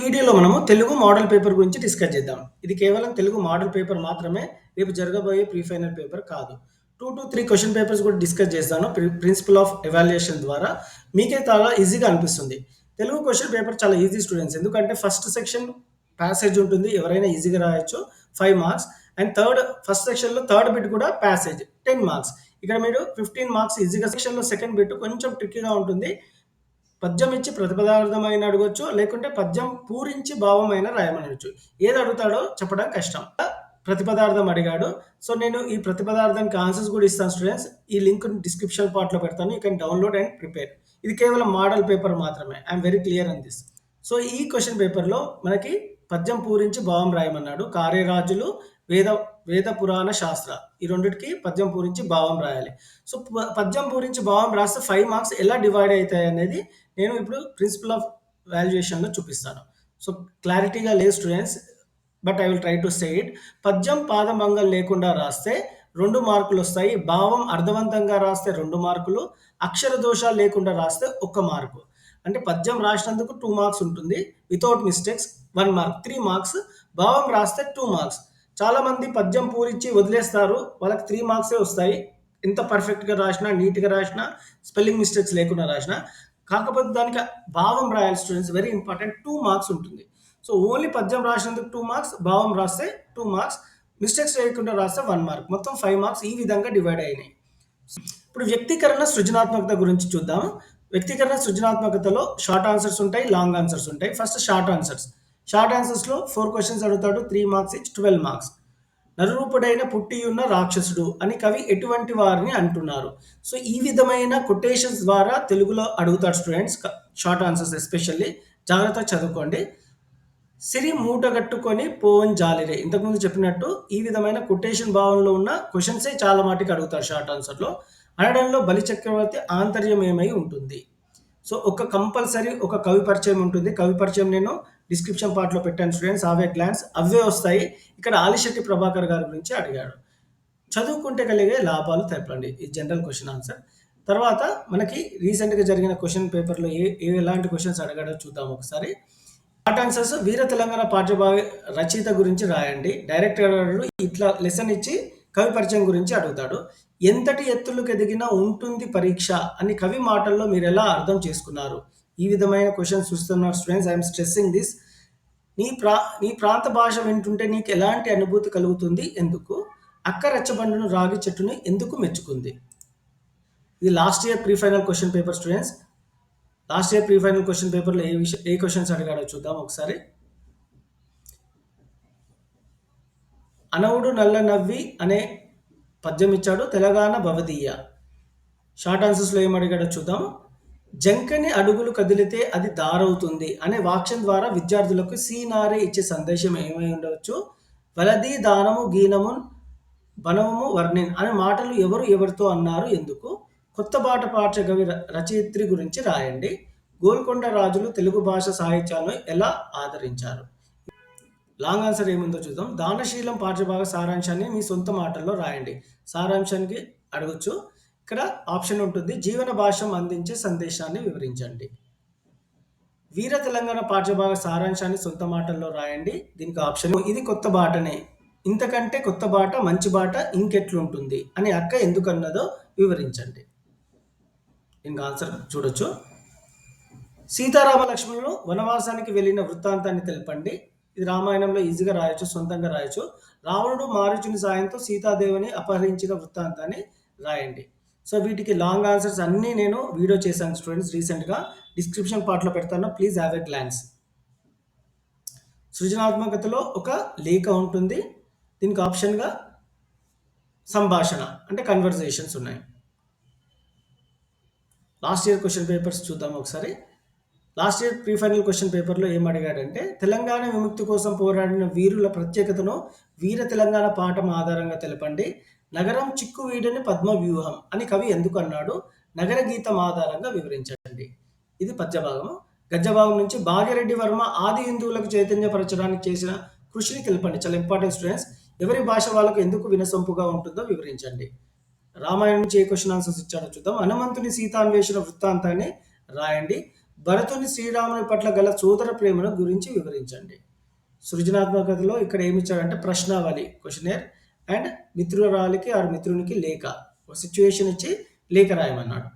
వీడియోలో మనము Telugu model paper గురించి డిస్కస్ చేద్దాం. ఇది కేవలం తెలుగు మోడల్ పేపర్ మాత్రమే. రేపు జరగబోయే ప్రీ ఫైనల్ పేపర్ కాదు. 2-3 క్వెషన్ పేపర్స్ కూడా డిస్కస్ చేస్తాను. ప్రిన్సిపల్ ఆఫ్ ఎవాల్యుయేషన్ ద్వారా మీకే చాలా ఈజీగా అనిపిస్తుంది. తెలుగు క్వెషన్ పేపర్ చాలా ఈజీ స్టూడెంట్స్. ఎందుకంటే ఫస్ట్ సెక్షన్ ప్యాసేజ్ ఉంటుంది. ఎవరైనా ఈజీగా రాయొచ్చు 5 మార్క్స్. అండ్ ఫస్ట్ సెక్షన్‌లో థర్డ్ బిట్ కూడా ప్యాసేజ్ 10 మార్క్స్. ఇక్కడ మీరు 15 మార్క్స్ ఈజీగా సెక్షన్‌లో సెకండ్ బిట్ కొంచెం ట్రిక్కీగా ఉంటుంది. పద్యం ఇచ్చి ప్రతిపదార్థమైన అడగొచ్చు. లేకుంటే పద్యం పూరించి భావమైన రాయమని అడగొచ్చు. ఏది అడుగుతాడో చెప్పడం కష్టం. ప్రతిపదార్థం అడిగాడు. సో, నేను ఈ ప్రతిపదార్థానికి ఆన్సర్స్ కూడా ఇస్తాను స్టూడెంట్స్. ఈ లింక్‌ని డిస్క్రిప్షన్ పార్ట్‌లో పెడతాను. You can download and prepare. ఇది కేవలం మోడల్ పేపర్ మాత్రమే. I am very clear on this. So, ఈ క్వెషన్ పేపర్‌లో మనకి పద్యం పూరించి భావం రాయమన్నాడు. కార్యరాజులు, వేద వేద పురాణ శాస్త్ర ఈ రెండిటికి పద్యం పూరించి భావం రాయాలి. సో, పద్యం పూరించి భావం రాస్తే 5 మార్క్స్ ఎలా డివైడ్ అయితాయనేది నేను ఇప్పుడు ప్రిన్సిపల్ ఆఫ్ వాల్యుయేషన్‌లో చూపిస్తాను. సో, క్లారిటీగా లేదు students. But I will try to say it. పద్యం పాదభంగం లేకుండా రాస్తే 2 మార్కులొస్తాయి. భావం అర్థవంతంగా రాస్తే 2 మార్కులు. అక్షర దోషాలు లేకుండా రాస్తే 1 మార్కు. అంటే పద్యం రాసినందుకు 2 మార్క్స్ ఉంటుంది. Without mistakes 1 mark. 3 మార్క్స్. భావం రాస్తే 2 మార్క్స్. చాలామంది పద్యం పూరించి వదిలేస్తారు. వాళ్ళకి 3 మార్క్సే వస్తాయి. ఎంత పర్ఫెక్ట్‌గా రాసినా, నీట్‌గా రాసినా, స్పెల్లింగ్ మిస్టేక్స్ లేకుండా రాసినా. కాకపోతే దానికి భావం రాయాలి స్టూడెంట్స్. Very important. 2 మార్క్స్ ఉంటుంది. సో, ఓన్లీ పద్యం రాసినందుకు 2 మార్క్స్, భావం రాస్తే 2 మార్క్స్, మిస్టేక్స్ లేకుండా రాస్తే 1 మార్క్. మొత్తం 5 మార్క్స్ ఈ విధంగా డివైడ్ అయినాయి. ఇప్పుడు వ్యక్తీకరణ సృజనాత్మకత గురించి చూద్దాం. వ్యక్తీకరణ సృజనాత్మకతలో షార్ట్ ఆన్సర్స్ ఉంటాయి, లాంగ్ ఆన్సర్స్ ఉంటాయి. First short answers. షార్ట్ ఆన్సర్స్‌లో 4 క్వెషన్స్ అడుగుతాడు. 3 మార్క్స్ ఈచ్ 12 మార్క్స్. నరరూపుడైన పుట్టియున్న రాక్షసుడు అని కవి ఎటువంటి వారిని అంటున్నారు. సో, ఈ విధమైన కొటేషన్స్ ద్వారా తెలుగులో అడుగుతాడు స్టూడెంట్స్. షార్ట్ ఆన్సర్స్ ఎస్పెషల్లీ జాగ్రత్తగా చదువుకోండి. సిరి మూటగట్టుకొని పోవంజాలిరే. ఇంతకుముందు చెప్పినట్టు ఈ విధమైన కొటేషన్ భావంలో ఉన్న క్వెషన్సే చాలా మటికి అడుగుతారు షార్ట్ ఆన్సర్‌లో. అనడంలో బలిచక్రవర్తి ఆంతర్యం ఏమై ఉంటుంది? సో, కంపల్సరీ ఒక కవి పరిచయం ఉంటుంది. కవి పరిచయం నేను డిస్క్రిప్షన్ పార్ట్‌లో పెట్టాను స్టూడెంట్స్. హావ్ ఎ గ్లాన్స్ అవే వస్తాయి. ఇక్కడ ఆలిశెట్టి ప్రభాకర్ గారి గురించి అడిగాడు. చదువుకుంటే కలిగే లాభాలు తెలపండి. ఇది జనరల్ క్వెషన్ ఆన్సర్. తర్వాత మనకి రీసెంట్‌గా జరిగిన క్వెషన్ పేపర్‌లో ఎలాంటి క్వెషన్స్ అడిగాడో చూద్దాం ఒకసారి. షార్ట్ ఆన్సర్స్ వీర తెలంగాణ పాఠ్యభాగ రచయిత గురించి రాయండి. డైరెక్టర్ ఇట్లా లెసన్ ఇచ్చి కవి పరిచయం గురించి అడుగుతాడు. ఎంతటి ఎత్తులకు ఎదిగినా ఉంటుంది పరీక్ష అని కవి మాటల్లో మీరు ఎలా అర్థం చేసుకున్నారు? ఈ విధమైన క్వెషన్స్ చూస్తున్నారు students. I am stressing this. నీ ప్రాంత భాష వింటుంటే నీకు ఎలాంటి అనుభూతి కలుగుతుంది? ఎందుకు? అక్క రచ్చబండను రాగి చెట్టుని ఎందుకు మెచ్చుకుంది? ఇది last year pre final question paper students. Last year pre final question పేపర్‌లో ఏ క్వెషన్స్ అడిగాడో చూద్దాం ఒకసారి. అనవుడు నల్ల నవ్వి అనే పద్యం ఇచ్చాడు. తెలంగాణ భవదీయ. షార్ట్ ఆన్సర్స్‌లో ఏం అడిగాడో చూద్దాం. జంకని అడుగులు కదిలితే అది దారవుతుంది అనే వాక్యం ద్వారా విద్యార్థులకు సీనారే ఇచ్చే సందేశం ఏమై ఉండవచ్చు? వలది దానము గీనమున్ బనవము వర్ణిన్ అనే మాటలు ఎవరితో అన్నారు? ఎందుకు? కొత్త బాట పాఠ్యకవి రచయిత్రి గురించి రాయండి. గోల్కొండ రాజులు తెలుగు భాష సాహిత్యాలను ఎలా ఆదరించారు? లాంగ్ ఆన్సర్ ఏముందో చూద్దాం. దానశీలం పాఠ్యభాగ సారాంశాన్ని మీ సొంత మాటల్లో రాయండి. సారాంశానికి అడగొచ్చు. ఇక్కడ ఆప్షన్ ఉంటుంది. జీవన భాష్యం అందించే సందేశాన్ని వివరించండి. వీర తెలంగాణ పాఠ్యభాగ సారాంశాన్ని సొంత మాటల్లో రాయండి. దీనికి ఆప్షన్ ఇది కొత్త బాటనే. ఇంతకంటే కొత్త బాట, మంచి బాట ఇంకెట్లుంటుంది అని అక్క ఎందుకన్నదో వివరించండి. దీనికి ఆన్సర్ చూడొచ్చు. సీతారామ లక్ష్మణులు వనవాసానికి వెళ్ళిన వృత్తాంతాన్ని తెలపండి. ఇది రామాయణంలో ఈజీగా రాయొచ్చు, సొంతంగా రాయొచ్చు. రావణుడు మారీచుని సాయంతో సీతాదేవిని అపహరించిన వృత్తాంతాన్ని రాయండి. సో, వీటికి లాంగ్ ఆన్సర్స్ అన్నీ నేను వీడియో చేశాను స్టూడెంట్స్ రీసెంట్‌గా. డిస్క్రిప్షన్ పార్ట్‌లో పెడతాను. Please have a glance. సృజనాత్మకతలో ఒక లేఖ ఉంటుంది. దీనికి ఆప్షన్‌గా సంభాషణ అంటే కన్వర్జేషన్స్ ఉన్నాయి. లాస్ట్ ఇయర్ క్వెషన్ పేపర్స్ చూద్దాం ఒకసారి. Last year pre final question పేపర్‌లో ఏం అడిగాడంటే తెలంగాణ విముక్తి కోసం పోరాడిన వీరుల ప్రత్యేకతను వీర తెలంగాణ పాఠం ఆధారంగా తెలపండి. నగరం చిక్కు వీడని పద్మ వ్యూహం అని కవి ఎందుకు అన్నాడు? నగర గీతం ఆధారంగా వివరించండి. ఇది పద్య భాగము. గద్య భాగం నుంచి భాగ్యరెడ్డి వర్మ ఆది హిందువులకు చైతన్యపరచడానికి చేసిన కృషిని తెలపండి. చాలా ఇంపార్టెంట్ స్టూడెంట్స్. ఎవరి భాష వాళ్ళకు ఎందుకు వినసొంపుగా ఉంటుందో వివరించండి. రామాయణం నుంచి ఏ క్వెషన్ ఆన్సర్స్ ఇచ్చాడో చూద్దాం. హనుమంతుని సీతాన్వేషణ వృత్తాంతాన్ని రాయండి. భరతుని శ్రీరాముని పట్ల గల సోదర ప్రేమను గురించి వివరించండి. సృజనాత్మకతలో ఇక్కడ ఏమిచ్చాడంటే ప్రశ్నావళి క్వెషనైర్ అండ్ మిత్రురాలికి ఆర్ మిత్రునికి లేఖ. ఒక సిట్యుయేషన్ ఇచ్చి లేఖ రాయమన్నాడు.